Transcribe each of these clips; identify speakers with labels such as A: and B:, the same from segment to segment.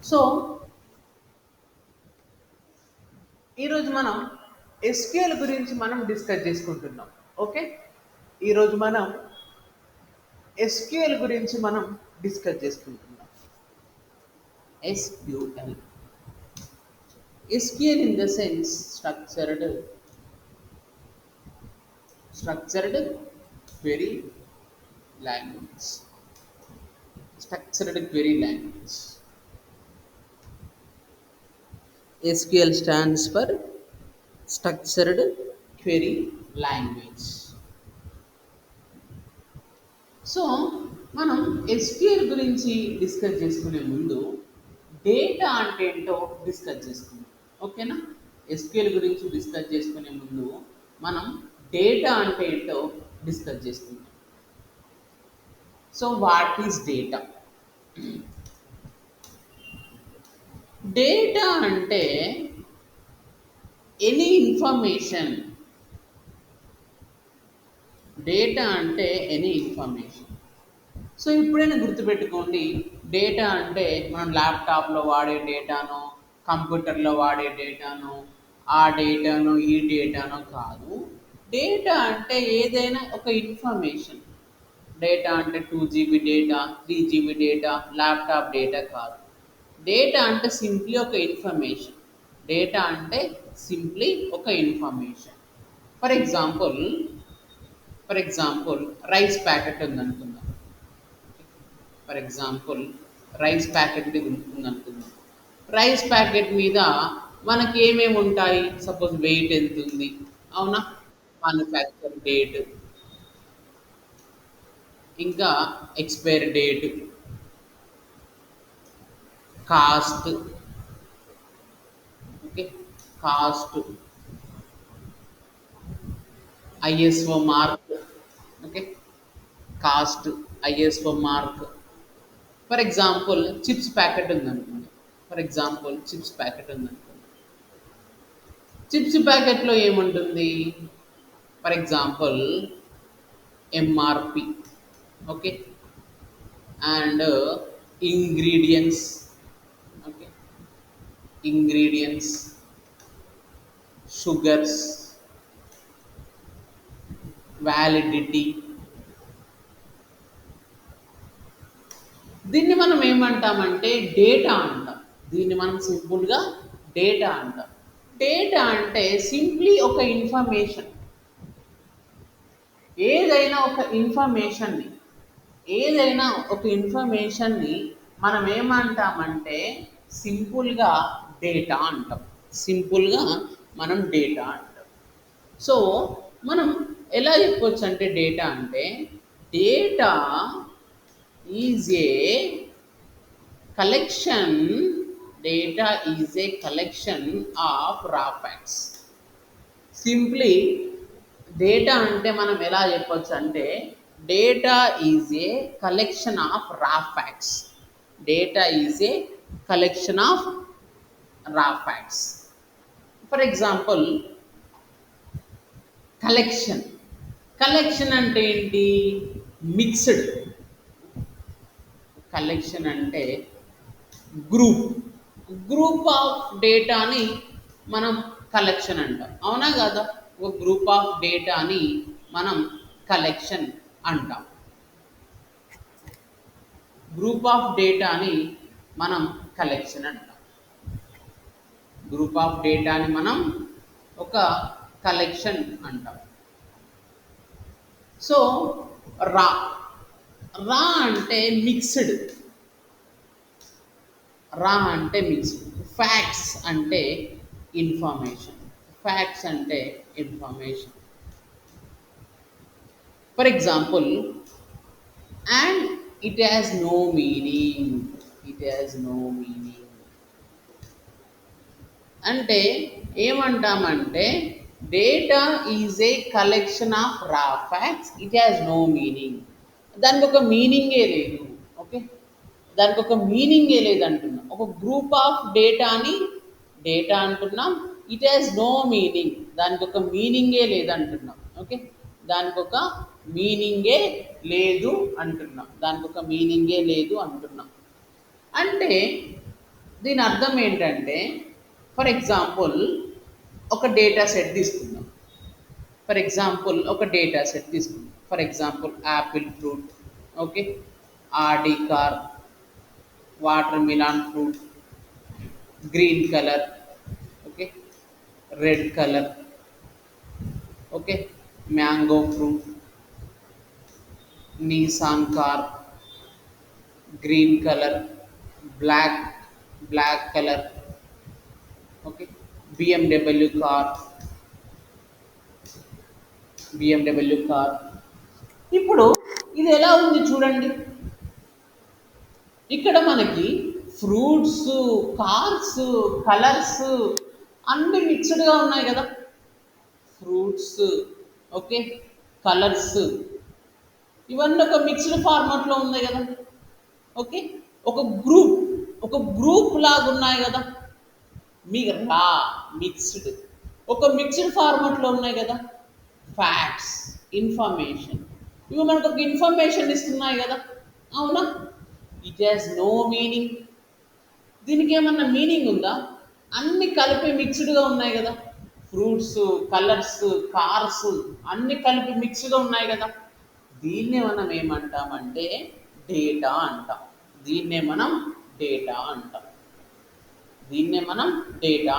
A: So ఈరోజు మనం SQL గురించి మనం డిస్కస్ చేసుకుంటున్నాం. ఓకే, ఈరోజు మనం ఎస్క్యూఎల్ గురించి మనం డిస్కస్ చేసుకుంటున్నాం. SQL SQL in the sense structured query language. Structured query language. SQL stands for Structured Query Language. So మనం ఎస్క్యూఎల్ గురించి డిస్కస్ చేసుకునే ముందు డేటా అంటే ఏంటో డిస్కస్ చేసుకుందాం. ఓకేనా? ఎస్క్యూఎల్ గురించి డిస్కస్ చేసుకునే ముందు మనం డేటా అంటే ఏంటో డిస్కస్ చేసుకుందాం. So what is data? Data అంటే ఎనీ ఇన్ఫర్మేషన్. డేటా అంటే ఎనీ ఇన్ఫర్మేషన్. సో ఇప్పుడైనా గుర్తుపెట్టుకోండి, డేటా అంటే మనం ల్యాప్టాప్లో వాడే డేటాను, కంప్యూటర్లో వాడే డేటాను, ఆ డేటాను ఈ డేటాను కాదు. డేటా అంటే ఏదైనా ఒక ఇన్ఫర్మేషన్. డేటా అంటే 2 GB data, 3 GB data, laptop data కాదు. డేటా అంటే సింప్లీ ఒక ఇన్ఫర్మేషన్. డేటా అంటే సింప్లీ ఒక information. For example rice packet ఉందనుకుందాం. ఫర్ ఎగ్జాంపుల్ రైస్ ప్యాకెట్ ఉందనుకుందాం. రైస్ ప్యాకెట్ మీద మనకి ఏమేమి ఉంటాయి? సపోజ్ వెయిట్ ఎంత ఉంది, అవునా, మ్యానుఫ్యాక్చర్ డేట్, ఇంకా expiry date, cost. Okay, cost, ISO mark. Okay, cost, ISO mark. For example chips packet ఉందనుకోండి. చిప్స్ ప్యాకెట్లో ఏముంటుంది? For example MRP. Okay, and ingredients. Okay, ingredients, sugars, validity. దీన్ని మనం ఏమంటామంటే డేటా అంటాం. దీన్ని మనం సింపుల్గా డేటా అంటాం. డేటా అంటే సింప్లీ ఒక ఇన్ఫర్మేషన్. ఏదైనా ఒక ఇన్ఫర్మేషన్ని మనం ఏమంటామంటే సింపుల్గా డేటా అంటాం. మనం డేటా అంటాం. సో మనం ఎలా చెప్పొచ్చు అంటే డేటా అంటే data is a collection. Data is a collection of raw facts. Simply data అంటే మనం ఎలా చెప్పొచ్చు అంటే data is a collection of raw facts. Data is a collection of raw facts. For example collection అంటే ఏంటి? Mixed. Collection అంటే group of డేటాని మనం కలెక్షన్ అంటాం. అవునా కదా? ఒక గ్రూప్ ఆఫ్ డేటాని మనం కలెక్షన్ అంటాం. గ్రూప్ ఆఫ్ డేటాని మనం కలెక్షన్ అంటాం. గ్రూప్ ఆఫ్ డేటాని మనం ఒక కలెక్షన్ అంటాం. సో రా అంటే మిక్స్డ్. ఫ్యాక్ట్స్ అంటే information. For example and it has no meaning. అంటే ఏమంటామంటే data is a collection of raw facts. It has no meaning. దానికి ఒక మీనింగే లేదు. ఓకే, దానికి ఒక మీనింగే లేదు అంటున్నాం. ఒక గ్రూప్ ఆఫ్ డేటాని డేటా అంటున్నాం. It has no meaning. దానికి ఒక మీనింగే లేదంటున్నాం. ఓకే, దానికి ఒక మీనింగే లేదు అంటున్నాం. అంటే దీని అర్థం ఏంటంటే, ఫర్ ఎగ్జాంపుల్ ఒక డేటా సెట్ తీసుకుందాం. For example apple fruit, okay, Audi car, watermelon fruit, green colour, okay, red colour, okay, mango fruit, Nissan car, green colour, black black colour, okay, BMW car, BMW car. ఇప్పుడు ఇది ఎలా ఉంది చూడండి. ఇక్కడ మనకి fruits, cars, colours అన్ని మిక్స్డ్గా ఉన్నాయి కదా. ఫ్రూట్స్, ఓకే, కలర్స్, ఇవన్నీ ఒక మిక్స్డ్ ఫార్మాట్లో ఉన్నాయి కదా. ఓకే, ఒక గ్రూప్ ఒక గ్రూప్ లాగా ఉన్నాయి కదా. మీ రా మిక్స్డ్ ఒక మిక్స్డ్ ఫార్మాట్లో ఉన్నాయి కదా. ఫ్యాక్ట్స్, ఇన్ఫర్మేషన్, ఇవి మనకు ఒక ఇన్ఫర్మేషన్ ఇస్తున్నాయి కదా. అవునా? It has no meaning. దీనికి ఏమన్నా మీనింగ్ ఉందా? అన్ని కలిపి మిక్స్డ్గా ఉన్నాయి కదా. ఫ్రూట్స్, కలర్స్, కార్స్ అన్ని కలిపి మిక్స్డ్గా ఉన్నాయి కదా. దీన్నే మనం ఏమంటామంటే డేటా అంటాం. దీన్నే మనం డేటా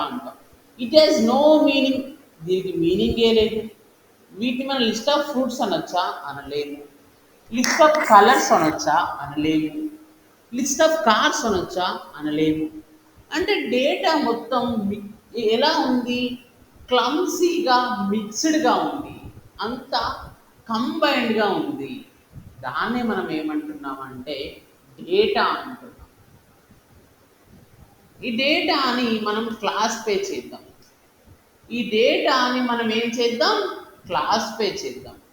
A: అంటాం. It has no meaning. దీనికి మీనింగే లేదు. వీటిని మనం లిస్ట్ ఆఫ్ ఫ్రూట్స్ అనొచ్చా? అనలేము. లిస్ట్ ఆఫ్ కలర్స్ అనొచ్చా? అనలేము. లిస్ట్ ఆఫ్ కార్స్ అనొచ్చా? అనలేము. అంటే డేటా మొత్తం ఎలా ఉంది? క్లమ్సీగా మిక్స్డ్గా ఉంది, అంతా కంబైన్డ్గా ఉంది. దాన్నే మనం ఏమంటున్నామంటే డేటా అంటున్నాం. ఈ డేటాని మనం క్లాసిఫై చేద్దాం.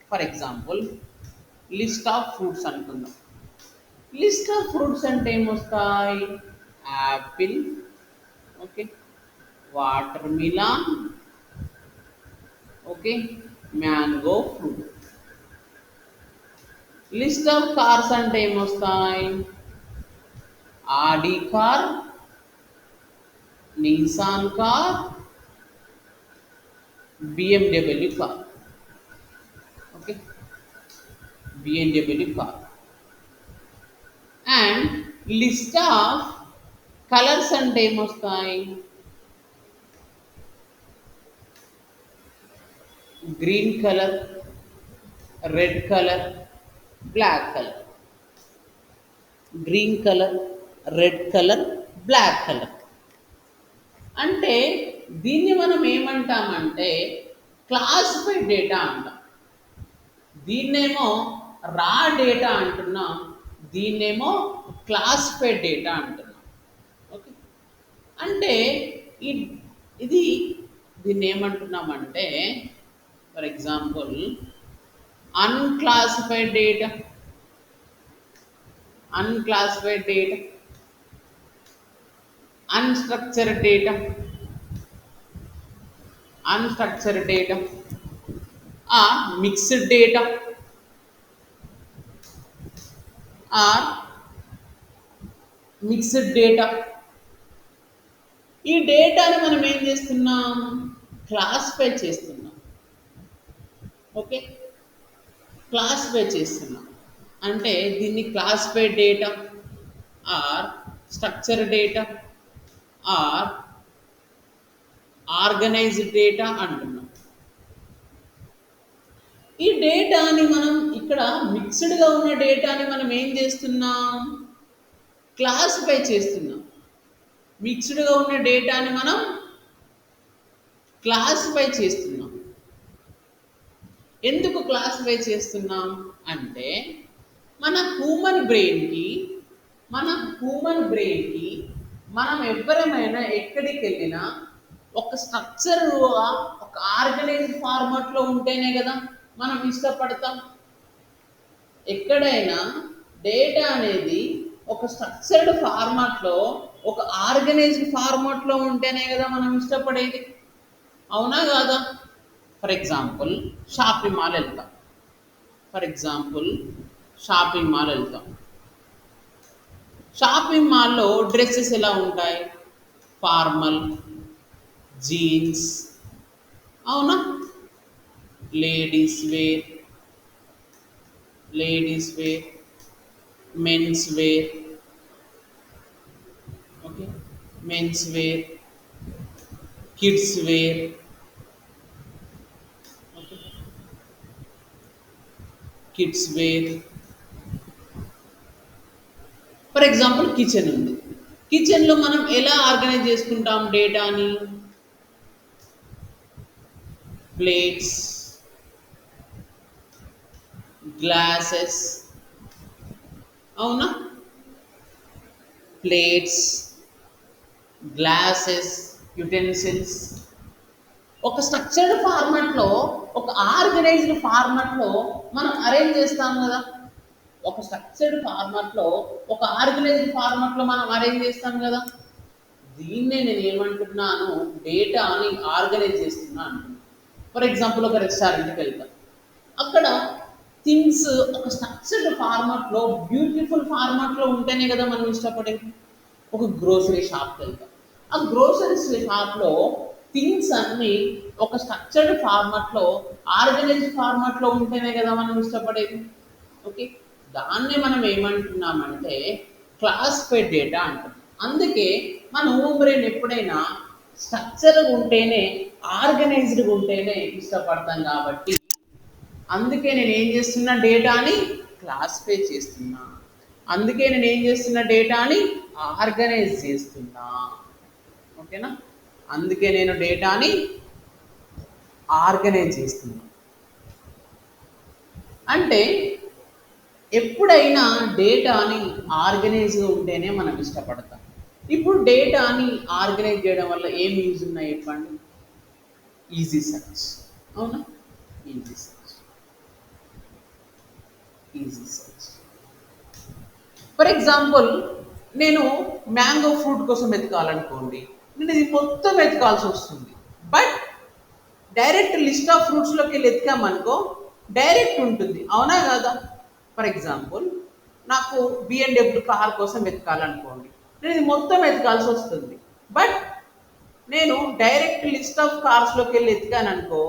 A: For example list of fruits అనుకుందాం. లిస్ట్ ఆఫ్ ఫ్రూట్స్ అంటే ఏమొస్తాయి? Apple, okay, watermelon, okay, mango fruit. List of cars అంటే ఏమొస్తాయి? Audi car, Nissan car, BMW car, okay, BMW car. And list of colours అంటే ఏమొస్తాయి? Green colour, red colour, black colour. Green colour, red colour, black colour. అంటే దీన్ని మనం ఏమంటామంటే classified data అంటాం. దీన్నేమో రా డేటా అంటున్నాం, దీన్నేమో క్లాసిఫైడ్ డేటా అంటున్నాం. ఓకే, అంటే ఇది దీన్ని ఏమంటున్నామంటే for example unclassified data, unstructured data, or mixed data, ఈ డేటాని మనం ఏం చేస్తున్నాం? క్లాసిఫై చేస్తున్నాం. ఓకే, క్లాసిఫై చేస్తున్నాం అంటే దీన్ని classified data or structure data or organised data అంటున్నాం. ఈ డేటాని మనం ఇక్కడ మిక్స్డ్గా ఉన్న డేటాని మనం ఏం చేస్తున్నాం? క్లాసిఫై చేస్తున్నాం. మిక్స్డ్గా ఉన్న డేటాని మనం క్లాసిఫై చేస్తున్నాం. ఎందుకు క్లాసిఫై చేస్తున్నాం అంటే మన హ్యూమన్ బ్రెయిన్కి మనం ఎవరమైనా ఎక్కడికి వెళ్ళినా ఒక స్ట్రక్చర్గా, ఒక ఆర్గనైజ్డ్ ఫార్మాట్లో ఉంటేనే కదా మనం ఇష్టపడతాం. ఎక్కడైనా డేటా అనేది ఒక స్ట్రక్చర్డ్ ఫార్మాట్లో, ఒక ఆర్గనైజ్డ్ ఫార్మాట్లో ఉంటేనే కదా మనం ఇష్టపడేది. అవునా కాదా? ఫర్ ఎగ్జాంపుల్ షాపింగ్ మాల్ వెళ్తాం. షాపింగ్ మాల్లో డ్రెస్సెస్ ఎలా ఉంటాయి? ఫార్మల్, జీన్స్, అవునా, ladies wear, ladies wear, men's wear, okay, men's wear, kids wear, okay, kids wear. For example kitchen ఉంది. కిచెన్లో మనం ఎలా ఆర్గనైజ్ చేసుకుంటాం డేటాని? ప్లేట్స్, గ్లాసెస్, అవునా, ప్లేట్స్, గ్లాసెస్, యుటెన్సిల్స్ ఒక స్ట్రక్చర్డ్ ఫార్మాట్లో, ఒక ఆర్గనైజ్డ్ ఫార్మాట్లో మనం అరేంజ్ చేస్తాం కదా. ఒక స్ట్రక్చర్డ్ ఫార్మాట్లో, ఒక ఆర్గనైజ్డ్ ఫార్మాట్లో మనం అరేంజ్ చేస్తాం కదా. దీన్నే నేను ఏమంటున్నాను, డేటా అని ఆర్గనైజ్ చేస్తున్నా అంటున్నాను. ఫర్ ఎగ్జాంపుల్ ఒక రెస్టారెంట్కి వెళ్తాం, అక్కడ థింగ్స్ ఒక స్ట్రక్చర్డ్ ఫార్మాట్లో, బ్యూటిఫుల్ ఫార్మాట్లో ఉంటేనే కదా మనం ఇష్టపడేది. ఒక గ్రోసరీ షాప్కి వెళ్తాం, ఆ గ్రోసరీ షాప్లో థింగ్స్ అన్నీ ఒక స్ట్రక్చర్డ్ ఫార్మాట్లో, ఆర్గనైజ్డ్ ఫార్మాట్లో ఉంటేనే కదా మనం ఇష్టపడేది. ఓకే, దాన్నే మనం ఏమంటున్నామంటే క్లాసిఫైడ్ డేటా అంటాం. అందుకే మన హ్యూమన్ బ్రెయిన్ ఎప్పుడైనా స్ట్రక్చర్గా ఉంటేనే, ఆర్గనైజ్డ్గా ఉంటేనే ఇష్టపడతాం కాబట్టి, అందుకే నేను ఏం చేస్తున్నా, డేటాని క్లాసిఫై చేస్తున్నా. అందుకే నేను ఏం చేస్తున్నా, డేటాని ఆర్గనైజ్ చేస్తున్నా. ఓకేనా, అందుకే నేను డేటాని ఆర్గనైజ్ చేస్తున్నా. అంటే ఎప్పుడైనా డేటాని ఆర్గనైజ్గా ఉంటేనే మనం ఇష్టపడతాం. ఇప్పుడు డేటాని ఆర్గనైజ్ చేయడం వల్ల ఏం యూజ్ ఉన్నాయి చెప్పండి? ఈజీ సెర్చ్, అవునా, easy search, easy search. For example, నేను మ్యాంగో ఫ్రూట్ కోసం వెతకాలనుకోండి, నేను ఇది మొత్తం వెతకాల్సి వస్తుంది. బట్ డైరెక్ట్ లిస్ట్ ఆఫ్ ఫ్రూట్స్లోకి వెళ్ళి ఎతికామనుకో, డైరెక్ట్ ఉంటుంది, అవునా కదా. ఫర్ ఎగ్జాంపుల్, నాకు బిఎండబ్ల్యూ కార్ కోసం వెతకాలనుకోండి, నేను ఇది మొత్తం వెతకాల్సి వస్తుంది. బట్ నేను డైరెక్ట్ లిస్ట్ ఆఫ్ కార్స్లోకి వెళ్ళి ఎతికాను అనుకో,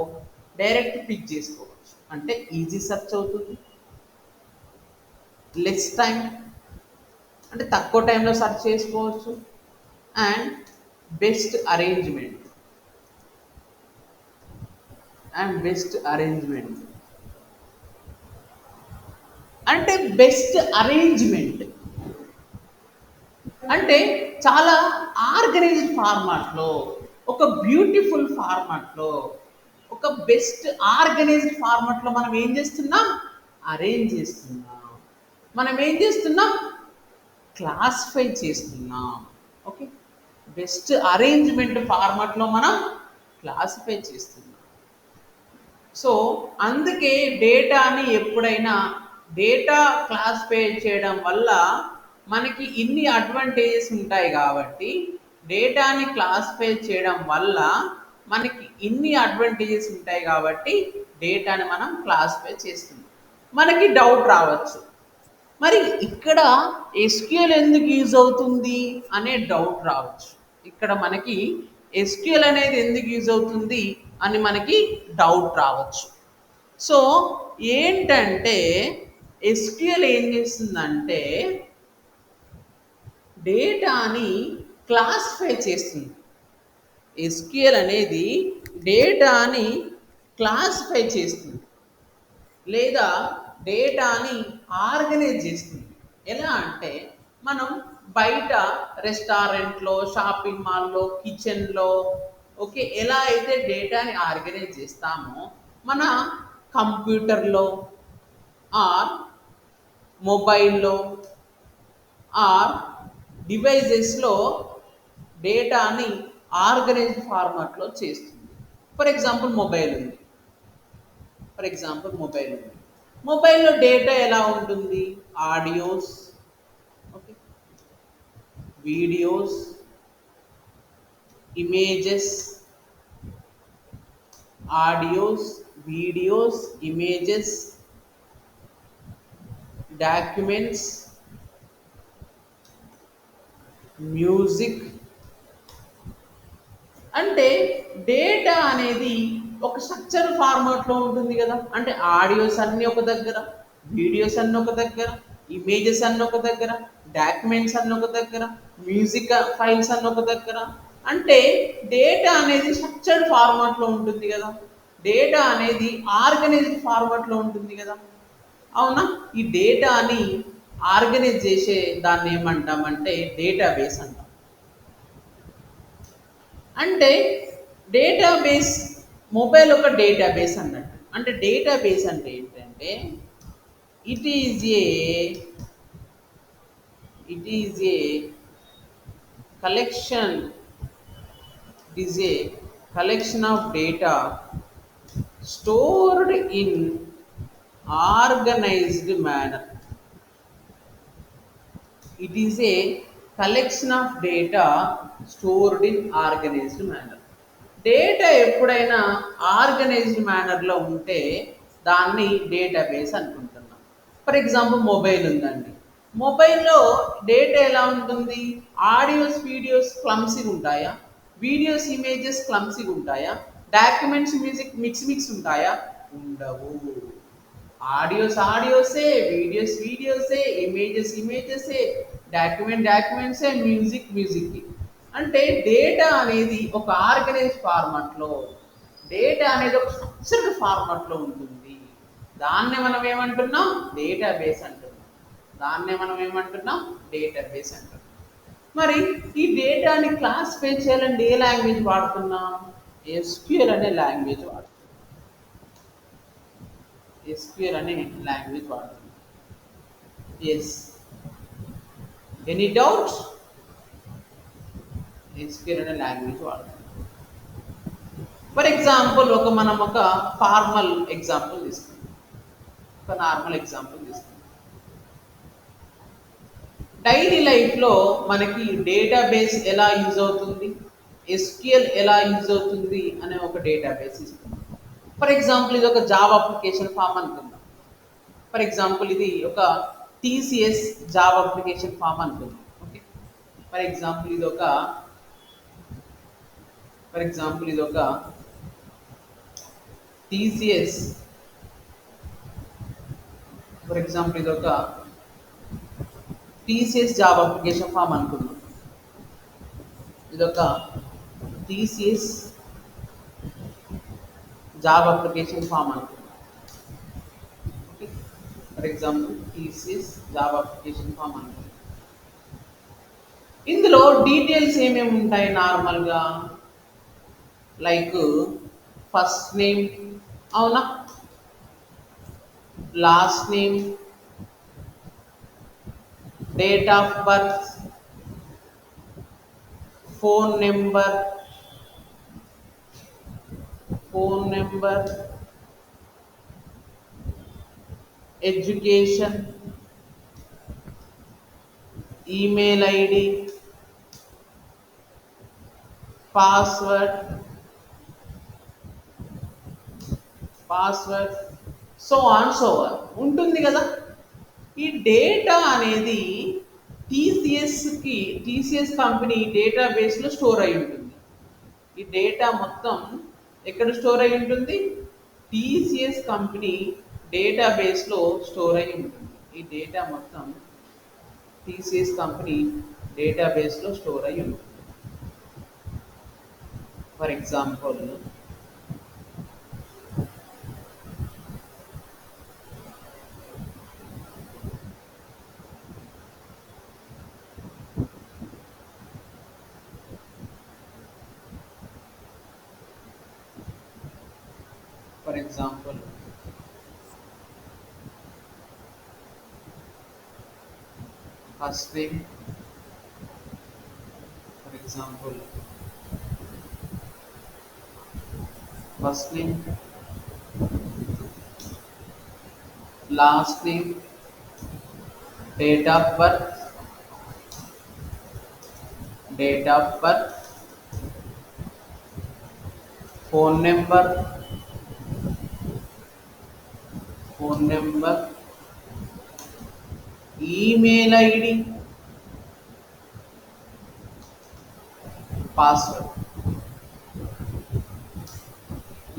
A: డైరెక్ట్ పిక్ చేసుకోవచ్చు. అంటే ఈజీ సెర్చ్ అవుతుంది, లెస్ టైం, అంటే తక్కువ టైంలో సెర్చ్ చేసుకోవచ్చు. And best arrangement, and best arrangement అంటే బెస్ట్ అరేంజ్మెంట్ అంటే చాలా ఆర్గనైజ్డ్ ఫార్మాట్లో, ఒక బ్యూటిఫుల్ ఫార్మాట్లో, ఒక బెస్ట్ ఆర్గనైజ్డ్ ఫార్మాట్లో మనం ఏం చేస్తున్నాం, అరేంజ్ చేస్తున్నాం. మనం ఏం చేస్తున్నాం, క్లాసిఫై చేస్తున్నాం. ఓకే, బెస్ట్ అరేంజ్మెంట్ ఫార్మాట్లో మనం క్లాసిఫై చేస్తున్నాం. సో అందుకే డేటాని ఎప్పుడైనా, డేటా క్లాసిఫై చేయడం వల్ల మనకి ఇన్ని అడ్వాంటేజెస్ ఉంటాయి కాబట్టి, డేటాని క్లాసిఫై చేయడం వల్ల మనకి ఇన్ని అడ్వాంటేజెస్ ఉంటాయి కాబట్టి డేటాని మనం క్లాసిఫై చేస్తున్నాం. మనకి డౌట్ రావచ్చు, మరి ఇక్కడ ఎస్క్యూఎల్ ఎందుకు యూజ్ అవుతుంది అనే డౌట్ రావచ్చు. ఇక్కడ మనకి ఎస్క్యూఎల్ అనేది ఎందుకు యూజ్ అవుతుంది అని మనకి డౌట్ రావచ్చు. సో ఏంటంటే, ఎస్క్యూఎల్ ఏం చేస్తుందంటే డేటాని క్లాసిఫై చేస్తుంది. ఎస్క్యూఎల్ అనేది డేటాని క్లాసిఫై చేస్తుంది, లేదా డేటాని ఆర్గనైజ్ చేస్తుంది. ఎలా అంటే, మనం బయట రెస్టారెంట్లో, షాపింగ్ మాల్లో, కిచెన్లో, ఓకే, ఎలా అయితే డేటాని ఆర్గనైజ్ చేస్తామో, మన కంప్యూటర్లో ఆర్ మొబైల్లో ఆర్ డివైజెస్లో డేటాని ఆర్గనైజ్డ్ ఫార్మాట్లో చేస్తుంది. ఫర్ ఎగ్జాంపుల్ మొబైల్ ఉంది, ఫర్ ఎగ్జాంపుల్ మొబైల్ ఉంది. మొబైల్లో డేటా ఎలా ఉంటుంది? Audios, okay, videos, images, audios, videos, images, documents, music, అంటే డేటా అనేది ఒక స్ట్రక్చర్ ఫార్మాట్లో ఉంటుంది కదా. అంటే ఆడియోస్ అన్నీ ఒక దగ్గర, వీడియోస్ అన్నీ ఒక దగ్గర, ఇమేజెస్ అన్నీ ఒక దగ్గర, డాక్యుమెంట్స్ అన్నీ ఒక దగ్గర, మ్యూజిక్ ఫైల్స్ అన్నీ ఒక దగ్గర. అంటే డేటా అనేది స్ట్రక్చర్డ్ ఫార్మాట్లో ఉంటుంది కదా. డేటా అనేది ఆర్గనైజ్డ్ ఫార్మాట్లో ఉంటుంది కదా. అవునా? ఈ డేటాని ఆర్గనైజ్ చేసే దాన్ని ఏమంటామంటే డేటాబేస్ అంటాం. అంటే డేటాబేస్, మొబైల్ ఒక డేటాబేస్ అన్నట్టు. అంటే డేటాబేస్ అంటే ఏంటంటే it is a it is a collection, it is a collection of data stored in organised manner. It is a collection of data stored in organised manner. Data ఎప్పుడైనా organised మేనర్లో ఉంటే దాన్ని database అనుకుంటున్నాం. For example mobile ఉందండి. మొబైల్లో data ఎలా ఉంటుంది? Audios videos క్లమ్సీగా ఉంటాయా? Videos images క్లమ్సీగా ఉంటాయా? డాక్యుమెంట్స్ మ్యూజిక్ మిక్స్ ఉంటాయా? ఉండవు. ఆడియోస్ ఆడియోసే, వీడియోస్ వీడియోసే, ఇమేజెస్ ఇమేజెసే, డాక్యుమెంట్సే, మ్యూజిక్. అంటే డేటా అనేది ఒక ఆర్గనైజ్ ఫార్మాట్లో, డేటా అనేది ఒక స్ట్రక్చర్డ్ ఫార్మాట్లో ఉంటుంది. దాన్నే మనం ఏమంటున్నాం? డేటాబేస్ అంటున్నాం. దాన్నే మనం ఏమంటున్నాం? డేటాబేస్ అంటున్నాం. మరి ఈ డేటాని క్లాసిఫై చేయాలంటే ఏ లాంగ్వేజ్ వాడుతున్నాం? ఎస్క్యూఎల్ అనే లాంగ్వేజ్ వాడుతున్నాం. ఎస్క్యూఎల్ అనే లాంగ్వేజ్ వాడుతున్నాం. Yes, any doubts? ఎస్క్యూఎల్ అనే లాంగ్వేజ్ వాడుతున్నాం. ఫర్ ఎగ్జాంపుల్ మనం ఒక ఫార్మల్ ఎగ్జాంపుల్ తీసుకుందాం. ఒక నార్మల్ ఎగ్జాంపుల్ తీసుకుందాం. డైలీ లైఫ్లో మనకి డేటాబేస్ ఎలా యూజ్ అవుతుంది, ఎస్క్యూఎల్ ఎలా యూజ్ అవుతుంది అనే ఒక డేటాబేస్ ఇస్తుంది. ఫర్ ఎగ్జాంపుల్ ఇది ఒక జాబ్ అప్లికేషన్ ఫామ్ అనుకుందాం. ఫర్ ఎగ్జాంపుల్ ఇది ఒక టీసీఎస్ జాబ్ అప్లికేషన్ ఫామ్ అనుకుందాం. ఓకే. ఫర్ ఎగ్జాంపుల్ ఇది ఒక TCS TCS job application form అనుకుందాం. ఇదొక టీసీఎస్ జాబ్ అప్లికేషన్ ఫామ్ అనుకుందాం. Okay. For example TCS job application form అనుకుందాం. ఇందులో డీటెయిల్స్ ఏమేమి ఉంటాయి నార్మల్గా? లైక్ ఫస్ట్ నేమ్, అవునా, last name, date of birth, phone number, education, email ID, password, so on so on ఉంటుంది కదా. ఈ డేటా అనేది టీసీఎస్ కంపెనీ డేటాబేస్లో స్టోర్ అయి ఉంటుంది. ఈ డేటా మొత్తం ఎక్కడ స్టోర్ అయి ఉంటుంది? టీసీఎస్ కంపెనీ డేటాబేస్లో స్టోర్ అయి ఉంటుంది. ఈ డేటా మొత్తం టీసీఎస్ కంపెనీ డేటాబేస్లో స్టోర్ అయి ఉంటుంది. For example first name, for example first name, last name, date of birth, phone number, email ID, password.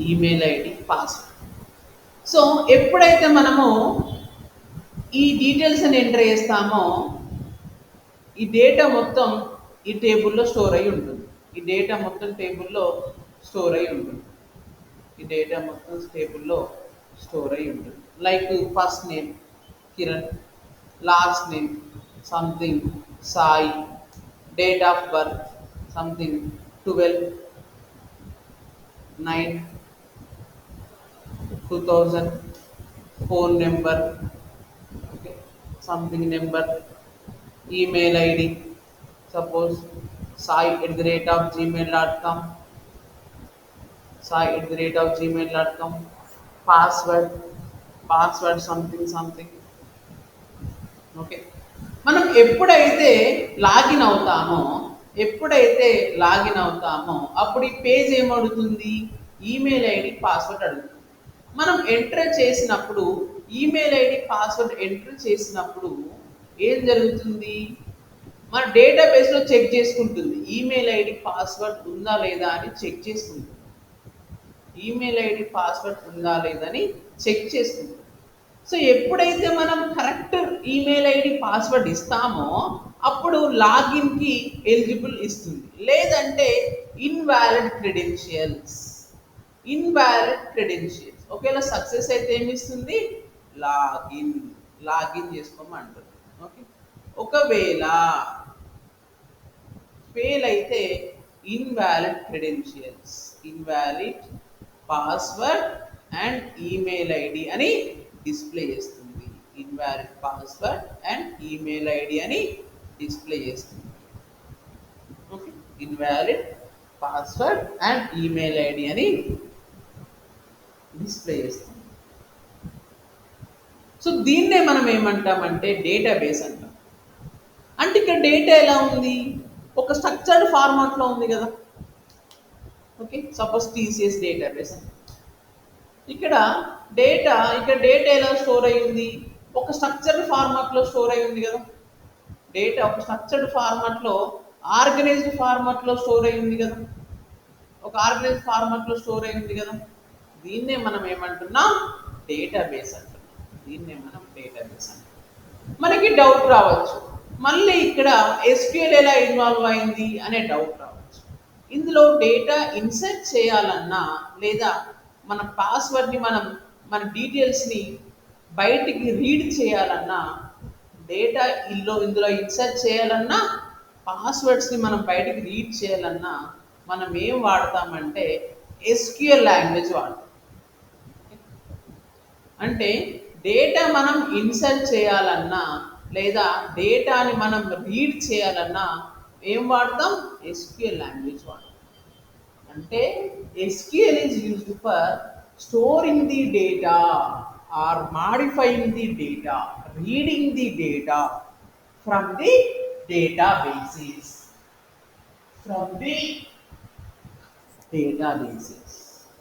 A: Email ID password. So ఎప్పుడైతే మనము ఈ డీటెయిల్స్ అని ఎంటర్ చేస్తామో ఈ డేటా మొత్తం ఈ టేబుల్లో స్టోర్ అయి ఉంటుంది. ఈ డేటా మొత్తం టేబుల్లో స్టోర్ అయి ఉంటుంది. ఈ డేటా మొత్తం టేబుల్లో స్టోర్ అయి ఉంటుంది. Like first name Kiran, last name something Sai, date of birth something 12/9/2000, phone number okay something number, email ID suppose sai@gmail.com, sai@gmail.com, password something okay. మనం ఎప్పుడైతే లాగిన్ అవుతామో అప్పుడు ఈ పేజ్ ఏమడుగుతుంది, ఈమెయిల్ ఐడి పాస్వర్డ్ అడుగుతుంది. మనం ఈమెయిల్ ఐడి పాస్వర్డ్ ఎంటర్ చేసినప్పుడు ఏం జరుగుతుంది, మన డేటాబేస్లో చెక్ చేసుకుంటుంది, ఈమెయిల్ ఐడి పాస్వర్డ్ ఉందా లేదా అని చెక్ చేసుకుంటుంది. ఈమెయిల్ ఐడి పాస్వర్డ్ ఉందా లేదని చెక్ చేసుకుంటుంది. సో ఎప్పుడైతే మనం కరెక్ట్ ఈమెయిల్ ఐడి పాస్వర్డ్ ఇస్తామో అప్పుడు లాగిన్కి ఎలిజిబుల్ ఇస్తుంది. లేదంటే ఇన్వాలిడ్ క్రెడెన్షియల్స్ ఒకవేళ సక్సెస్ అయితే ఏమి ఇస్తుంది, లాగిన్ చేసుకోమంటుంది. ఓకే. ఒకవేళ ఫెయిల్ అయితే invalid password and email ID అని డిస్ప్లే చేస్తుంది. Invalid password and email ID అని డిస్ప్లే చేస్తుంది. Okay. Invalid password and email ID అని డిస్ప్లే చేస్తుంది. సో దీన్నే మనం ఏమంటామంటే డేటాబేస్ అంటాం. అంటే ఇక్కడ డేటా ఎలా ఉంది, ఒక స్ట్రక్చర్డ్ ఫార్మాట్లో ఉంది కదా. ఓకే. సపోజ్ టీసీఎస్ డేటాబేస్ అని ఇక్కడ డేటా ఎలా స్టోర్ అయ్యింది, ఒక స్ట్రక్చర్డ్ ఫార్మాట్లో స్టోర్ అయి ఉంది కదా. డేటా ఒక స్ట్రక్చర్డ్ ఫార్మాట్లో ఆర్గనైజ్డ్ ఫార్మాట్లో స్టోర్ అయ్యింది కదా. దీన్నే మనం ఏమంటున్నాం, డేటాబేస్ అంటున్నాం. మనకి డౌట్ రావచ్చు, మళ్ళీ ఇక్కడ ఎస్క్యూఎల్ ఎలా ఇన్వాల్వ్ అయింది అనే డౌట్ రావచ్చు. ఇందులో డేటా ఇన్సర్ట్ చేయాలన్నా లేదా మన పాస్వర్డ్ని మన డీటెయిల్స్ని బయటికి రీడ్ చేయాలన్నా, డేటా ఇందులో ఇన్సర్ట్ చేయాలన్నా, పాస్వర్డ్స్ని మనం బయటికి రీడ్ చేయాలన్నా మనం ఏం వాడతామంటే ఎస్క్యూఎల్ లాంగ్వేజ్ వాడతాం. అంటే డేటా మనం ఇన్సర్ట్ చేయాలన్నా లేదా డేటాని మనం రీడ్ చేయాలన్నా ఏం వాడతాం, ఎస్క్యూఎల్ లాంగ్వేజ్ వాడతాం. అంటే SQL is used for storing the data or modifying the data, reading the data from the databases.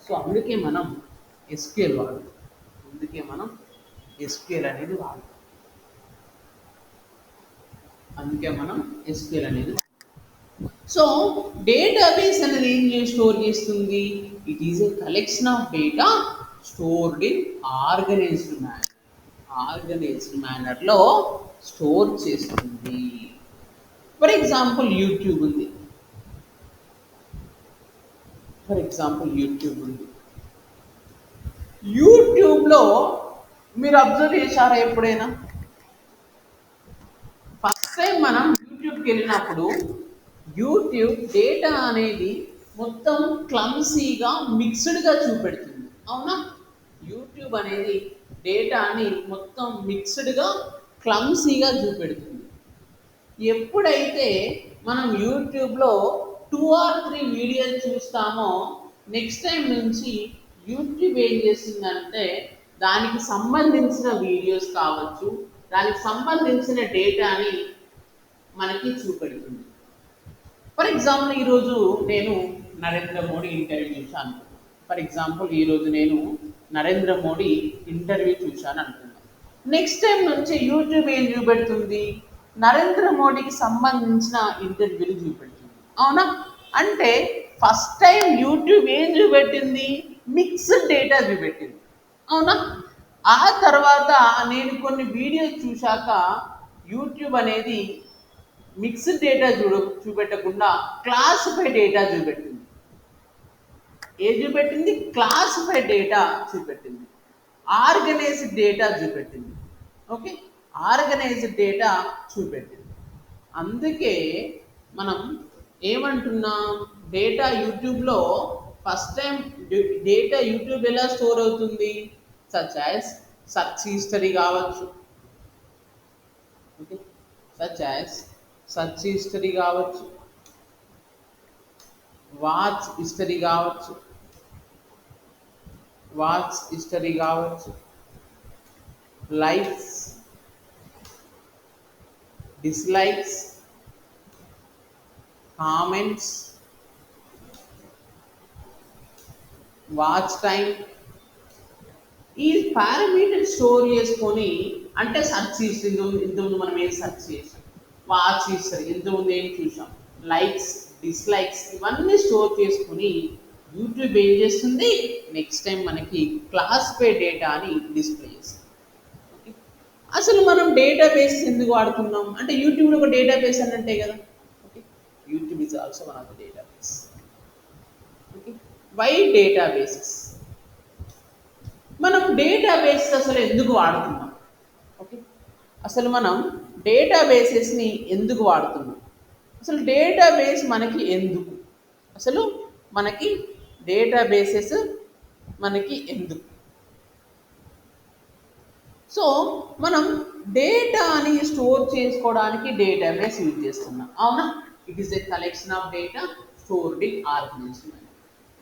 A: So అందుకే మనం SQL వాడతాం. SQL అనేది సో డేటాబేస్ అనేది ఏం స్టోర్ చేస్తుంది, it is a collection of data stored in organized మేనర్లో store చేస్తుంది. For example YouTube ఉంది. యూట్యూబ్లో మీరు అబ్జర్వ్ చేశారా ఎప్పుడైనా, ఫస్ట్ టైం మనం యూట్యూబ్కి వెళ్ళినప్పుడు యూట్యూబ్ డేటా అనేది మొత్తం క్లమ్సీగా మిక్స్డ్గా చూపెడుతుంది, అవునా. యూట్యూబ్ అనేది డేటాని మొత్తం మిక్స్డ్గా క్లమ్సీగా చూపెడుతుంది. ఎప్పుడైతే మనం యూట్యూబ్లో 2 or 3 వీడియోలు చూస్తామో నెక్స్ట్ టైం నుంచి యూట్యూబ్ ఏం చేస్తుందంటే దానికి సంబంధించిన వీడియోస్ కావచ్చు, దానికి సంబంధించిన డేటాని మనకి చూపెడుతుంది. ఫర్ ఎగ్జాంపుల్ ఈరోజు నేను నరేంద్ర మోడీ ఇంటర్వ్యూ చూశాను అనుకున్నాను. నెక్స్ట్ టైం నుంచి యూట్యూబ్ ఏం చూపెడుతుంది, నరేంద్ర మోడీకి సంబంధించిన ఇంటర్వ్యూలు చూపెడుతుంది, అవునా. అంటే ఫస్ట్ టైం యూట్యూబ్ ఏం చూపెట్టింది, మిక్స్డ్ డేటా చూపెట్టింది. అవునా? ఆ తర్వాత నేను కొన్ని వీడియోస్ చూశాక యూట్యూబ్ అనేది మిక్స్డ్ డేటా చూపెట్టకుండా క్లాసిఫైడ్ డేటా చూపెట్టింది. ఏది చూపెట్టింది? క్లాసిఫైడ్ డేటా చూపెట్టింది. ఆర్గనైజ్డ్ డేటా చూపెట్టింది. ఓకే, ఆర్గనైజ్డ్ డేటా చూపెట్టింది. అందుకే మనం ఏమంటున్నాం, డేటా యూట్యూబ్లో ఫస్ట్ టైం డేటా యూట్యూబ్ ఎలా స్టోర్ అవుతుంది? సచ్ యాజ్ సర్చ్ హిస్టరీ కావచ్చు. Okay, such as search history కావచ్చు, వాచ్ హిస్టరీ కావచ్చు, వాచ్ హిస్టరీ కావచ్చు, likes, dislikes, comments, watch time, ఈ పారామీటర్ స్టోర్ చేసుకొని, అంటే సర్చ్ హిస్టరీ ఇంతకుముందు మనం ఏం సర్చ్ చేసాం, వాచ్ హిస్టరీ ఇంతకుముందు ఏం చూసాం, లైక్స్, డిస్లైక్స్, ఇవన్నీ స్టోర్ చేసుకుని యూట్యూబ్ ఏం చేస్తుంది, నెక్స్ట్ టైం మనకి క్లాసిఫై డేటా అని డిస్ప్లే చేస్తుంది. ఓకే? అసలు మనం డేటాబేస్ ఎందుకు వాడుతున్నాం అంటే, యూట్యూబ్లో ఒక డేటాబేస్ అని అంటే కదా. Okay, YouTube is also one of the database. Okay, why databases? మనం డేటాబేస్ అసలు ఎందుకు వాడుతున్నాం? ఓకే, అసలు మనం డేటాబేసెస్ని ఎందుకు వాడుతున్నాం? అసలు డేటాబేస్ మనకి ఎందుకు? అసలు మనకి డేటాబేసెస్ మనకి ఎందుకు? సో మనం డేటాని స్టోర్ చేసుకోవడానికి డేటాబేస్ యూజ్ చేస్తున్నాం. అవునా? It is a collection of data stored in organisation.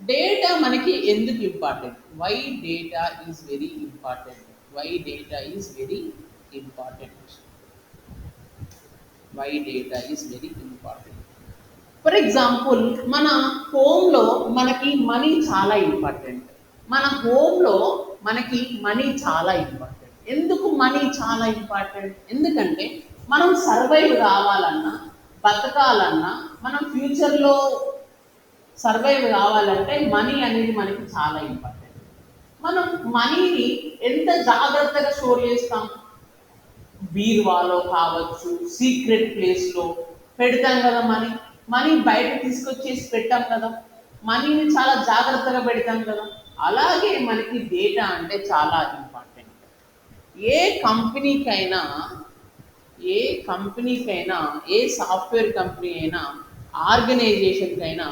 A: Data మనకి ఎందుకు important? Why data is very important? Why data is very important? Why data is very important? For example, మన హోమ్లో మనకి money చాలా important. మన హోమ్లో మనకి మనీ చాలా ఇంపార్టెంట్. ఎందుకు మనీ చాలా ఇంపార్టెంట్? ఎందుకంటే మనం సర్వైవ్ కావాలన్నా, బతకాలన్నా, మనం ఫ్యూచర్లో సర్వైవ్ కావాలంటే మనీ అనేది మనకి చాలా ఇంపార్టెంట్. మనం మనీని ఎంత జాగ్రత్తగా స్టోర్ చేస్తాం? బీరువాలో కావచ్చు, సీక్రెట్ ప్లేస్లో పెడతాం కదా. మనీ మనీ బయట తీసుకొచ్చేసి పెట్టాం కదా. మనీని చాలా జాగ్రత్తగా పెడతాం కదా. అలాగే మనకి డేటా అంటే చాలా ఇంపార్టెంట్. ఏ కంపెనీకైనా ఏ కంపెనీకైనా, ఏ సాఫ్ట్వేర్ కంపెనీ అయినా, ఆర్గనైజేషన్కి అయినా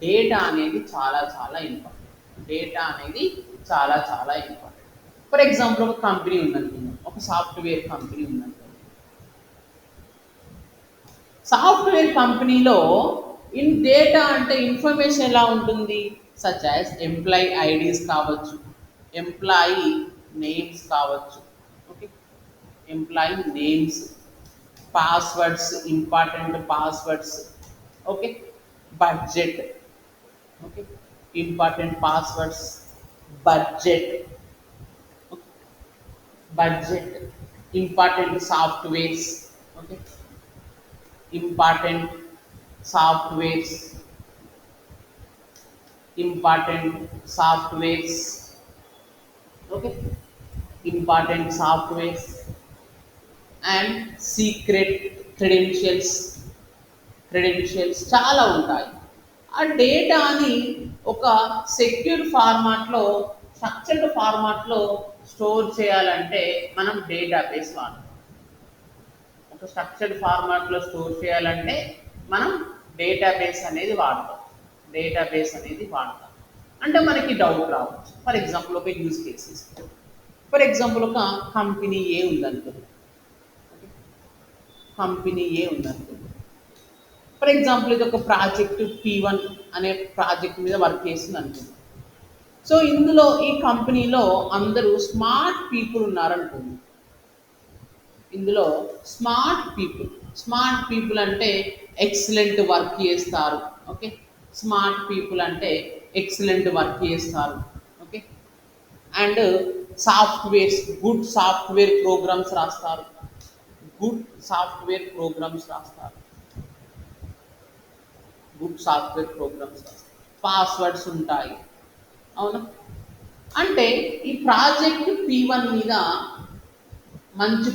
A: డేటా అనేది చాలా చాలా ఇంపార్టెంట్. డేటా అనేది చాలా చాలా ఇంపార్టెంట్. ఫర్ ఎగ్జాంపుల్, ఒక కంపెనీ ఉందనుకుందాం, ఒక సాఫ్ట్వేర్ కంపెనీ ఉందనుకుందాం. సాఫ్ట్వేర్ కంపెనీలో డేటా అంటే ఇన్ఫర్మేషన్ ఎలా ఉంటుంది? సచ్ యాజ్ ఎంప్లాయీ ఐడీస్ కావచ్చు, ఎంప్లాయీ నేమ్స్ కావచ్చు. Okay, employee names, passwords, important passwords. Okay, budget. Okay, important passwords, budget, budget, important softwares. Okay, important softwares, important softwares. Okay, important softwares and secret credentials. Credentials చాలా ఉంటాయి. ఆ డేటాని ఒక secure ఫార్మాట్లో, structured ఫార్మాట్లో store చేయాలంటే మనం డేటాబేస్ వాడతాం. ఒక స్ట్రక్చర్డ్ ఫార్మాట్లో స్టోర్ చేయాలంటే మనం డేటాబేస్ అనేది వాడతాం. డేటాబేస్ అనేది వాడతాం. అంటే మనకి డౌట్ రావచ్చు. ఫర్ ఎగ్జాంపుల్, ఒక యూజ్ కేసెస్. ఫర్ ఎగ్జాంపుల్, ఒక కంపెనీ ఏ ఉందనుకుందాం. కంపెనీ ఏ ఉందనుకుందాం. ఫర్ ఎగ్జాంపుల్, ఇది ఒక ప్రాజెక్ట్ P1 అనే ప్రాజెక్ట్ మీద వర్క్ చేస్తుంది అనుకుందాం. సో ఇందులో, ఈ కంపెనీలో అందరూ స్మార్ట్ పీపుల్ ఉన్నారనుకుందాం. ఇందులో స్మార్ట్ పీపుల్ అంటే ఎక్సలెంట్ వర్క్ చేస్తారు. ఓకే, స్మార్ట్ పీపుల్ అంటే ఎక్సలెంట్ వర్క్ చేస్తారు. Okay, and softwares, good software programs రాస్తారు. గుడ్ సాఫ్ట్వేర్ ప్రోగ్రామ్స్ రాస్తారు. గుడ్ సాఫ్ట్వేర్ ప్రోగ్రామ్స్ రాస్తారు. పాస్వర్డ్స్ ఉంటాయి. అవునా? అంటే ఈ ప్రాజెక్ట్ P1 మీద మంచి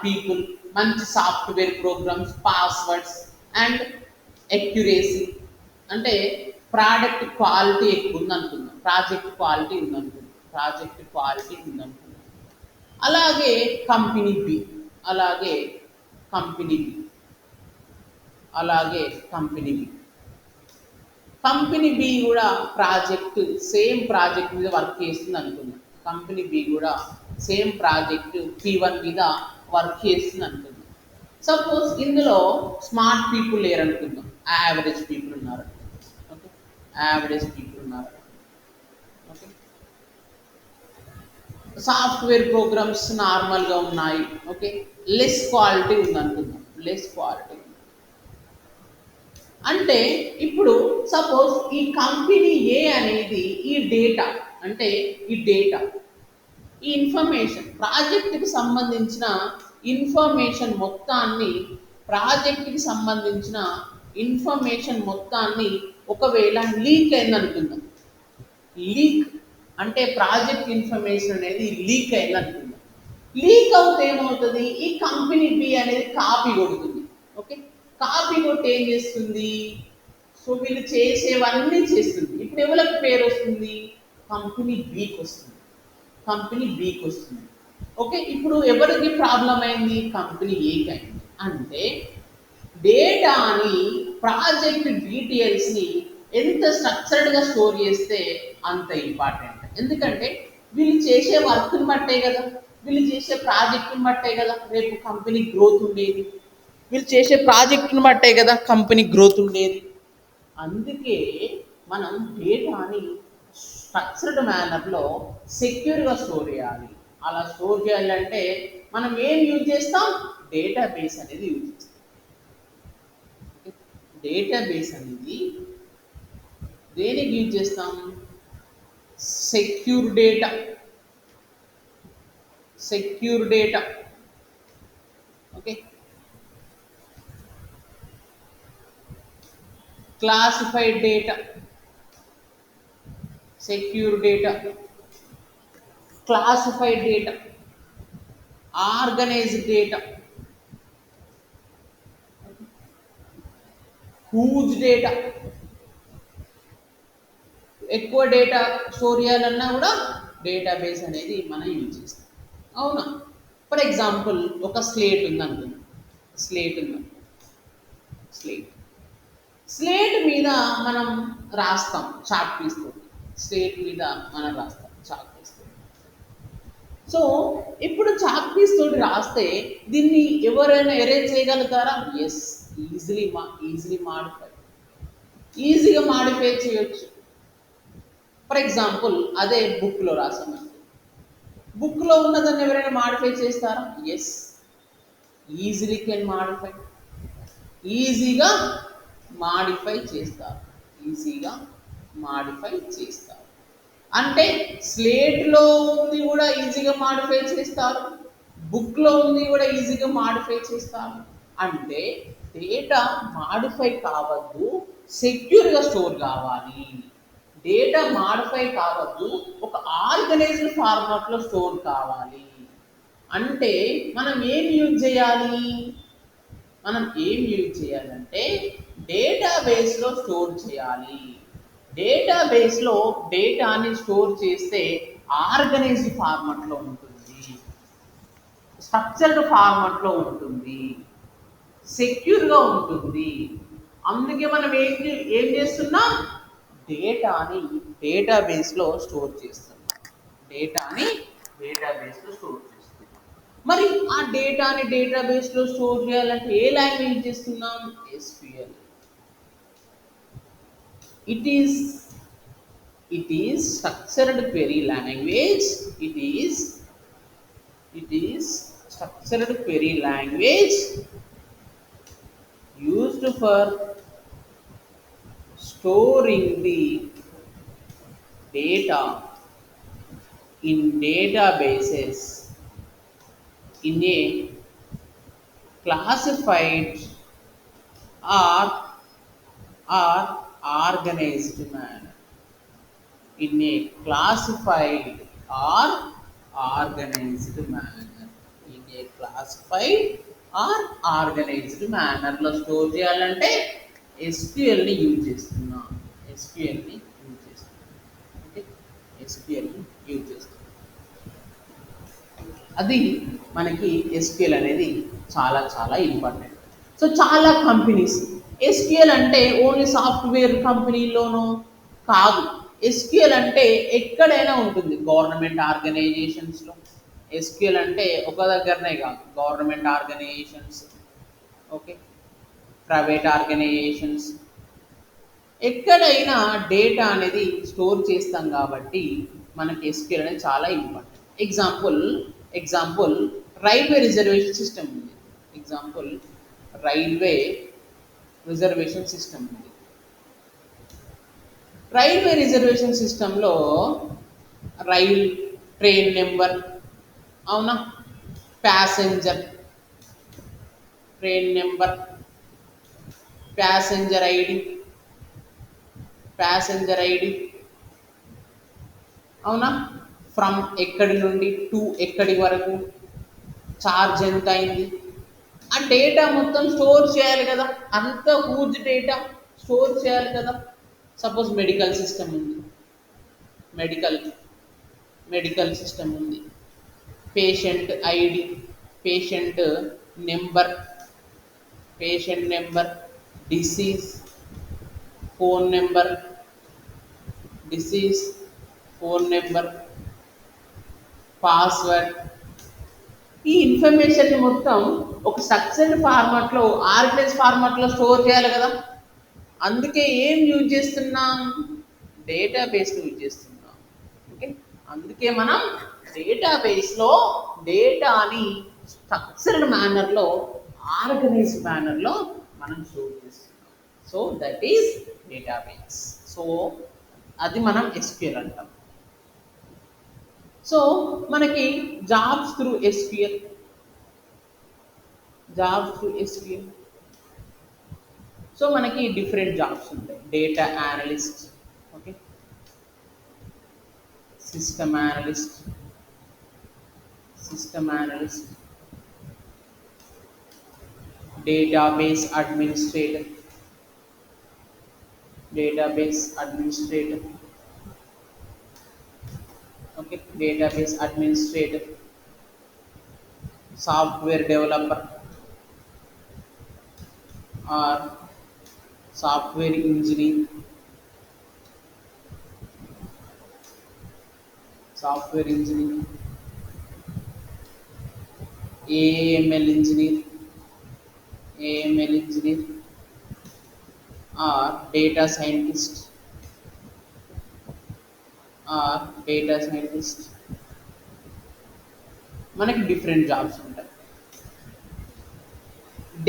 A: పీపుల్, మంచి సాఫ్ట్వేర్ ప్రోగ్రామ్స్, పాస్వర్డ్స్ అండ్ ఎక్యురేసీ, అంటే ప్రోడక్ట్ క్వాలిటీ ఎక్కువ ఉంది అనుకుందాం, ప్రాజెక్ట్ క్వాలిటీ ఉందనుకుందాం, ప్రాజెక్ట్ క్వాలిటీ ఉందనుకుందాం. అలాగే కంపెనీ బి, అలాగే కంపెనీ బి, అలాగే కంపెనీ బి, కంపెనీ బి కూడా ప్రాజెక్ట్ సేమ్ ప్రాజెక్ట్ మీద వర్క్ చేస్తుంది అనుకుందాం. కంపెనీ బి కూడా సేమ్ ప్రాజెక్ట్ P1 మీద వర్క్ చేస్తుంది అనుకుందాం. సపోజ్ ఇందులో స్మార్ట్ పీపుల్ లేరు అనుకుందాం, యావరేజ్ పీపుల్ ఉన్నారు. ఓకే, యావరేజ్ పీపుల్ ఉన్నారు. ఓకే, సాఫ్ట్వేర్ ప్రోగ్రామ్స్ నార్మల్గా ఉన్నాయి. ఓకే, లెస్ క్వాలిటీ ఉంది అనుకుందాం, లెస్ క్వాలిటీ. అంటే ఇప్పుడు సపోజ్ ఈ కంపెనీ ఏ అనేది ఈ డేటా, అంటే ఈ డేటా, ఈ ఇన్ఫర్మేషన్, ప్రాజెక్ట్కి సంబంధించిన ఇన్ఫర్మేషన్ మొత్తాన్ని, ప్రాజెక్ట్కి సంబంధించిన ఇన్ఫర్మేషన్ మొత్తాన్ని ఒకవేళ లీక్ అయింది అనుకుందాం. లీక్ అంటే ప్రాజెక్ట్ ఇన్ఫర్మేషన్ అనేది లీక్ అయింది అనుకుందాం. లీక్ అవుతే ఏమవుతుంది, ఈ కంపెనీ బి అనేది కాపీ కొడుతుంది. ఓకే, కాపీ కొట్టి ఏం చేస్తుంది, సో వీళ్ళు చేసేవన్నీ చేస్తుంది. ఇప్పుడు ఎవరికి పేరు వస్తుంది, కంపెనీ బికి వస్తుంది, కంపెనీ బికి వస్తుంది. ఓకే, ఇప్పుడు ఎవరికి ప్రాబ్లం అయింది, కంపెనీ ఏకి అయింది. అంటే డేటాని, ప్రాజెక్ట్ డీటెయిల్స్ని ఎంత స్ట్రక్చర్డ్గా స్టోర్ చేస్తే అంత ఇంపార్టెంట్. ఎందుకంటే వీళ్ళు చేసే వర్క్ని బట్టే కదా, వీళ్ళు చేసే ప్రాజెక్ట్ని బట్టే కదా రేపు కంపెనీ గ్రోత్ ఉండేది, వీళ్ళు చేసే ప్రాజెక్ట్ని బట్టే కదా కంపెనీ గ్రోత్ ఉండేది. అందుకే మనం డేటాని స్ట్రక్చర్డ్ మేనర్లో సెక్యూర్గా స్టోర్ చేయాలి. అలా స్టోర్ చేయాలంటే మనం ఏం యూజ్ చేస్తాం, డేటాబేస్ అనేది యూజ్ చేస్తాం. డేటాబేస్ అనేది దేనికి యూజ్ చేస్తాం, secure data, secure data. Okay, classified data, secure data, classified data, organised data, huge data. ఎక్కువ డేటా స్టోర్ చేయాలన్నా కూడా డేటాబేస్ అనేది మనం యూజ్ చేస్తాం. అవునా, ఫర్ ఎగ్జాంపుల్ ఒక స్లేట్ ఉంది అనుకుందాం, స్లేట్ ఉంది, స్లేట్, స్లేట్ మీద మనం రాస్తాం చాక్ పీస్తో, స్లేట్ మీద మనం రాస్తాం చాక్ పీస్తో. సో ఇప్పుడు చాక్ పీస్ తోటి రాస్తే దీన్ని ఎవరైనా ఎరేజ్ చేయగలుగుతారా, ఎస్, ఈజీలీ మాడిఫై, ఈజీగా మాడిఫై చేయొచ్చు. ఫర్ ఎగ్జాంపుల్ అదే బుక్లో రాసాము, బుక్లో ఉన్నదాన్ని ఎవరైనా మాడిఫై చేస్తారా, ఎస్, ఈజీలీ కెన్ మాడిఫై, ఈజీగా మాడిఫై చేస్తారు, ఈజీగా మాడిఫై చేస్తారు. అంటే స్లేట్లో ఉంది కూడా ఈజీగా మాడిఫై చేస్తారు, బుక్లో ఉంది కూడా ఈజీగా మాడిఫై చేస్తారు. అంటే డేటా మాడిఫై కావద్దు, సెక్యూర్గా స్టోర్ కావాలి. డేటా మాడిఫై కావద్దు, ఒక ఆర్గనైజ్డ్ ఫార్మాట్లో స్టోర్ కావాలి. అంటే మనం ఏం యూజ్ చేయాలి, మనం ఏం యూజ్ చేయాలంటే డేటాబేస్లో స్టోర్ చేయాలి. డేటాబేస్లో డేటాని స్టోర్ చేస్తే ఆర్గనైజ్డ్ ఫార్మాట్లో ఉంటుంది, స్ట్రక్చర్డ్ ఫార్మాట్లో ఉంటుంది, సెక్యూర్గా ఉంటుంది. అందుకే మనం ఏం చేస్తున్నాం, డేటాని డేటాబేస్లో స్టోర్ చేస్తున్నాం, డేటాని డేటాబేస్లో స్టోర్ చేస్తున్నాం. మరి ఆ డేటాని డేటాబేస్లో స్టోర్ చేయాలంటే ఏ లాంగ్వేజ్ చేస్తున్నాం, SQL. It is structured query language. It is structured query language used for storing the data in databases in a classified or organized manner. in a classified or organized manner. In a classified or organized manner లో store చేయాలంటే ఎస్క్యూఎల్ని use చేస్తున్నాం. ఎస్క్యూఎల్ని use చేస్తున్నాం. Okay, ఎస్క్యూఎల్ని use చేస్తున్నాం. అది మనకి SQL అనేది చాలా చాలా ఇంపార్టెంట్. సో చాలా కంపెనీస్ ఎస్క్యూఎల్ అంటే ఓన్లీ సాఫ్ట్వేర్ కంపెనీలోనూ కాదు. ఎస్క్యూఎల్ అంటే ఎక్కడైనా ఉంటుంది. గవర్నమెంట్ ఆర్గనైజేషన్స్లో ఎస్క్యూఎల్ అంటే ఒక దగ్గరనే కాదు. Government organisations, okay, private organisations, ఎక్కడైనా డేటా అనేది స్టోర్ చేస్తాం కాబట్టి మనకి ఎస్క్యూఎల్ అనేది చాలా important. Example railway reservation system ఉంది. ఎగ్జాంపుల్ రైల్వే రిజర్వేషన్ సిస్టమ్ ఉంది. రైల్వే రిజర్వేషన్ సిస్టంలో ట్రైన్ నెంబర్, అవునా, passenger train number, passenger ID, అవునా, ఫ్రమ్ ఎక్కడి నుండి టు ఎక్కడి వరకు, ఛార్జ్ ఎంత అయింది, ఆ డేటా మొత్తం స్టోర్ చేయాలి కదా. అంత హ్యూజ్ డేటా స్టోర్ చేయాలి కదా. సపోజ్ మెడికల్ సిస్టమ్ ఉంది, మెడికల్ సిస్టమ్ ఉంది. Patient ID, patient number, disease phone number, password. ఈ ఇన్ఫర్మేషన్ మొత్తం ఒక స్ట్రక్చర్డ్ ఫార్మాట్లో, ఆర్గనైజ్ ఫార్మాట్లో స్టోర్ చేయాలి కదా. అందుకే ఏం యూజ్ చేస్తున్నాం? డేటాబేస్ యూజ్ చేస్తున్నాం. ఓకే, అందుకే మనం డేటాబేస్లో డేటాని స్ట్రక్చర్డ్ మేనర్లో, ఆర్గనైజ్డ్ మేనర్లో మనం స్టోర్ చేస్తున్నాం. So that is database. So అది మనం ఎస్క్యూఎల్ అంటాం. సో మనకి జాబ్స్ త్రూ ఎస్క్యూఎల్, సో మనకి డిఫరెంట్ జాబ్స్ ఉంటాయి. Data analyst, okay, system analyst, database administrator, okay, database administrator, software developer are software engineer, AML engineer, or data scientist, మనకి different jobs ఉంటాయి.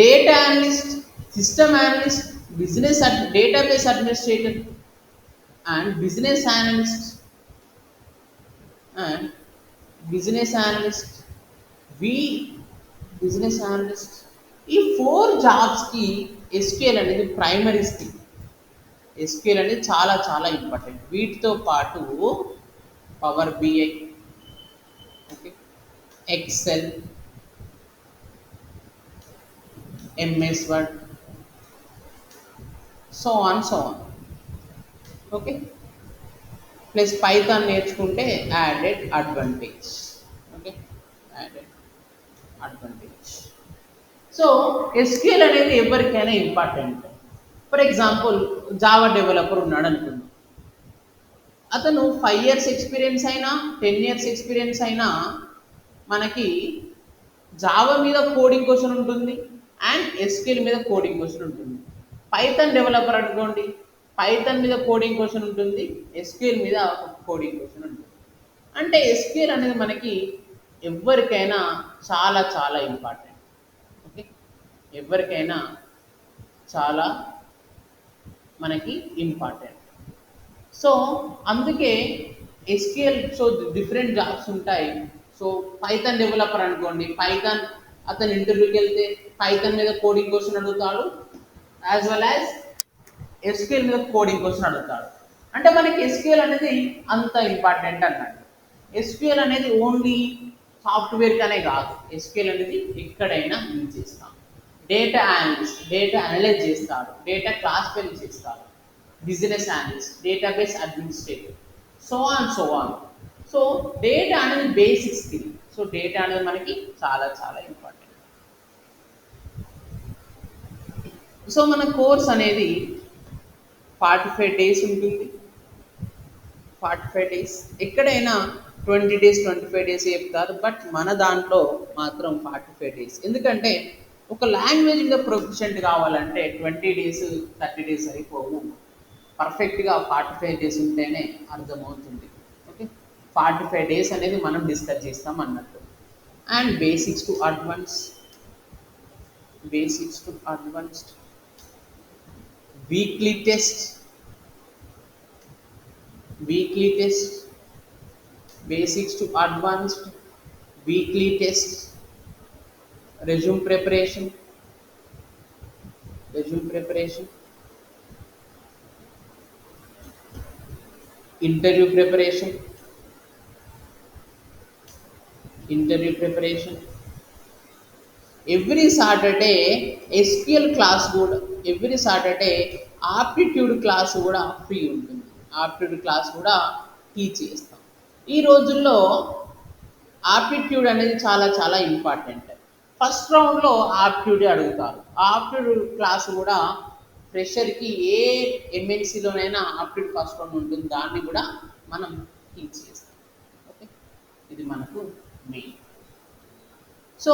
A: Data analyst, system analyst, database administrator and business analyst, ఈ 4 జాబ్స్కి SQL అనేది primary skill. SQL అనేది చాలా చాలా important. వీటితో పాటు power BI, okay, Excel, MS Word, so on. Okay, plus Python నేర్చుకుంటే added advantage. Okay, so SQL అనేది ఎవరికైనా important. For example Java developer ఉన్నాడు అనుకుందాం. అతను 5 years ఎక్స్పీరియన్స్ అయినా 10 years ఎక్స్పీరియన్స్ అయినా మనకి జావా మీద కోడింగ్ క్వశ్చన్ ఉంటుంది అండ్ ఎస్క్యూఎల్ మీద కోడింగ్ క్వశ్చన్ ఉంటుంది. పైథాన్ డెవలపర్ అనుకోండి, పైథాన్ మీద కోడింగ్ క్వశ్చన్ ఉంటుంది, ఎస్క్యూఎల్ మీద కోడింగ్ క్వశ్చన్ ఉంటుంది. అంటే ఎస్క్యూఎల్ అనేది మనకి ఎవరికైనా చాలా చాలా ఇంపార్టెంట్. ఓకే, ఎవరికైనా చాలా మనకి ఇంపార్టెంట్. సో అందుకే ఎస్క్యూఎల్, సో డిఫరెంట్ జాబ్స్ ఉంటాయి. సో పైథాన్ డెవలపర్ అనుకోండి, పైథాన్ అతను ఇంటర్వ్యూకి వెళ్తే పైథాన్ మీద కోడింగ్ క్వశ్చన్ అడుగుతాడు, యాజ్ వెల్ యాజ్ ఎస్క్యూఎల్ మీద కోడింగ్ క్వశ్చన్ అడుగుతాడు. అంటే మనకి ఎస్క్యూఎల్ అనేది అంత ఇంపార్టెంట్ అన్నట్టు. ఎస్క్యూఎల్ అనేది ఓన్లీ సాఫ్ట్వేర్కనే కాదు, ఎస్క్యూఎల్ అనేది ఎక్కడైనా యూజ్ చేస్తాం. డేటా అనలిస్ట్ డేటా అనలైజ్ చేస్తాడు, డేటా క్లాసిఫై చేస్తాడు, business analyst, database administrator, so on so on. So data అనేది బేసిక్ స్కిల్. సో డేటా అనేది మనకి చాలా చాలా ఇంపార్టెంట్. సో మన కోర్స్ అనేది 45 డేస్ ఉంటుంది. 45 డేస్ ఎక్కడైనా 20 డేస్ 25 డేస్ చెప్తారు, బట్ మన దాంట్లో మాత్రం 45 డేస్. ఎందుకంటే ఒక లాంగ్వేజ్ మీద ప్రొఫిషియెంట్ కావాలంటే 20 డేస్ 30 డేస్ అయిపోవు. పర్ఫెక్ట్గా 45 డేస్ ఉంటేనే అర్థమవుతుంది. ఓకే, 45 డేస్ అనేది మనం డిస్కస్ చేస్తాం అన్నట్టు. And basics to advanced weekly test, basics to advanced weekly tests, resume preparation, interview preparation, every Saturday SQL class కూడా, ఎవ్రీ సాటర్డే ఆప్టిట్యూడ్ క్లాస్ కూడా ఫ్రీ ఉంటుంది. ఆప్టిట్యూడ్ క్లాస్ కూడా టీచ్ చేస్తాం. ఈ రోజుల్లో ఆప్టిట్యూడ్ అనేది చాలా చాలా ఇంపార్టెంట్. ఫస్ట్ రౌండ్లో ఆప్టిట్యూడ్ అడుగుతారు. ఆప్టిట్యూడ్ క్లాస్ కూడా ఫ్రెషర్కి ఏ ఎంఎన్సీలోనైనా ఆప్టిట్యూడ్ ఫస్ట్ రౌండ్ ఉంటుంది, దాన్ని కూడా మనం టీచ్ చేస్తాం. ఓకే, ఇది మనకు మెయిన్. సో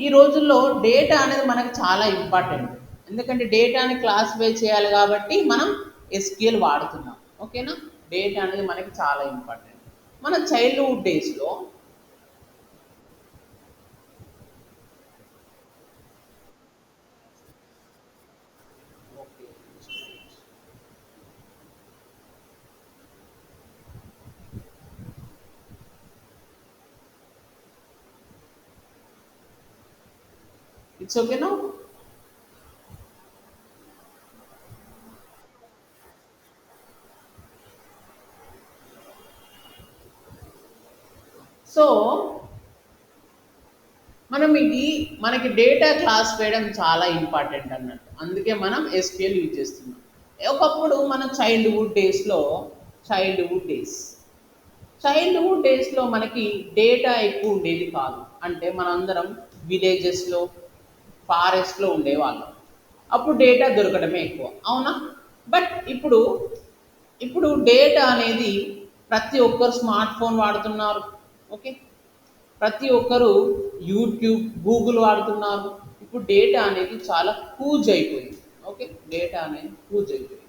A: ఈ రోజుల్లో డేటా అనేది మనకు చాలా ఇంపార్టెంట్. ఎందుకంటే డేటాని క్లాసిఫై చేయాలి కాబట్టి మనం ఎస్క్యూఎల్ వాడుతున్నాం. ఓకేనా, డేటా అనేది మనకి చాలా ఇంపార్టెంట్. మన చైల్డ్హుడ్ డేస్లో ఓకే, ఇట్స్ ఓకేనా. సో మనం ఇది మనకి డేటా క్లాస్ వేయడం చాలా ఇంపార్టెంట్ అన్నట్టు, అందుకే మనం ఎస్క్యూఎల్ యూజ్ చేస్తున్నాం. ఒకప్పుడు మన చైల్డ్హుడ్ డేస్ చైల్డ్హుడ్ డేస్లో మనకి డేటా ఎక్కువ ఉండేది కాదు. అంటే మనందరం విలేజెస్లో, ఫారెస్ట్లో ఉండేవాళ్ళం. అప్పుడు డేటా దొరకడమే ఎక్కువ, అవునా. బట్ ఇప్పుడు డేటా అనేది ప్రతి ఒక్కరు స్మార్ట్ ఫోన్ వాడుతున్నారు. ఓకే, ప్రతి ఒక్కరు యూట్యూబ్, గూగుల్ వాడుతున్నారు. ఇప్పుడు డేటా అనేది చాలా హ్యూజ్ అయిపోయింది. ఓకే, డేటా అనేది హ్యూజ్ అయిపోయింది.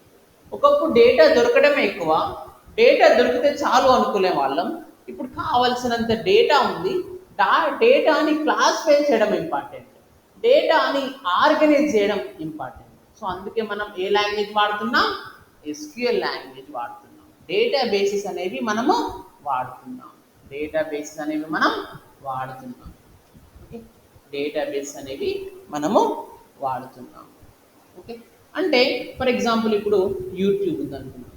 A: ఒకప్పుడు డేటా దొరకడమే ఎక్కువ, డేటా దొరికితే చాలు అనుకునే వాళ్ళం. ఇప్పుడు కావలసినంత డేటా ఉంది. డేటాని క్లాసిఫై చేయడం ఇంపార్టెంట్, డేటాని ఆర్గనైజ్ చేయడం ఇంపార్టెంట్. సో అందుకే మనం ఏ లాంగ్వేజ్ వాడుతున్నాం, ఎస్క్యూఎల్ లాంగ్వేజ్ వాడుతున్నాం. డేటా బేసిస్ అనేవి మనము వాడుతున్నాం. ఓకే, డేటాబేస్ అనేవి మనము వాడుతున్నాం. ఓకే, అంటే ఫర్ ఎగ్జాంపుల్ ఇప్పుడు యూట్యూబ్ ఉందనుకున్నాం.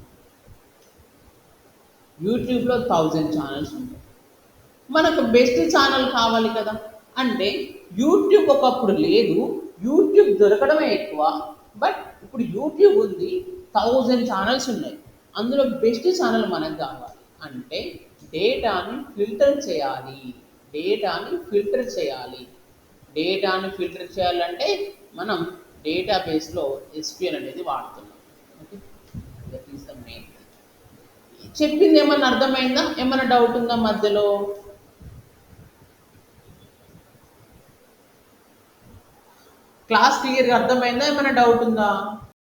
A: యూట్యూబ్లో 1000 ఛానల్స్ ఉంటాయి. మనకు బెస్ట్ ఛానల్ కావాలి కదా. అంటే యూట్యూబ్ ఒకప్పుడు లేదు, యూట్యూబ్ దొరకడమే ఎక్కువ. బట్ ఇప్పుడు యూట్యూబ్ ఉంది, 1000 ఛానల్స్ ఉన్నాయి. అందులో బెస్ట్ ఛానల్ మనకు కావాలి అంటే డేటాని ఫిల్టర్ చేయాలి. డేటాని ఫిల్టర్ చేయాలంటే మనం డేటాబేస్లో ఎస్క్యూఎల్ అనేది వాడుతున్నాం. Okay, that is the main. చెప్పింది ఏమన్నా అర్థమైందా? ఏమన్నా డౌట్ ఉందా మధ్యలో? క్లాస్ క్లియర్గా అర్థమైందా? ఏమైనా డౌట్ ఉందా?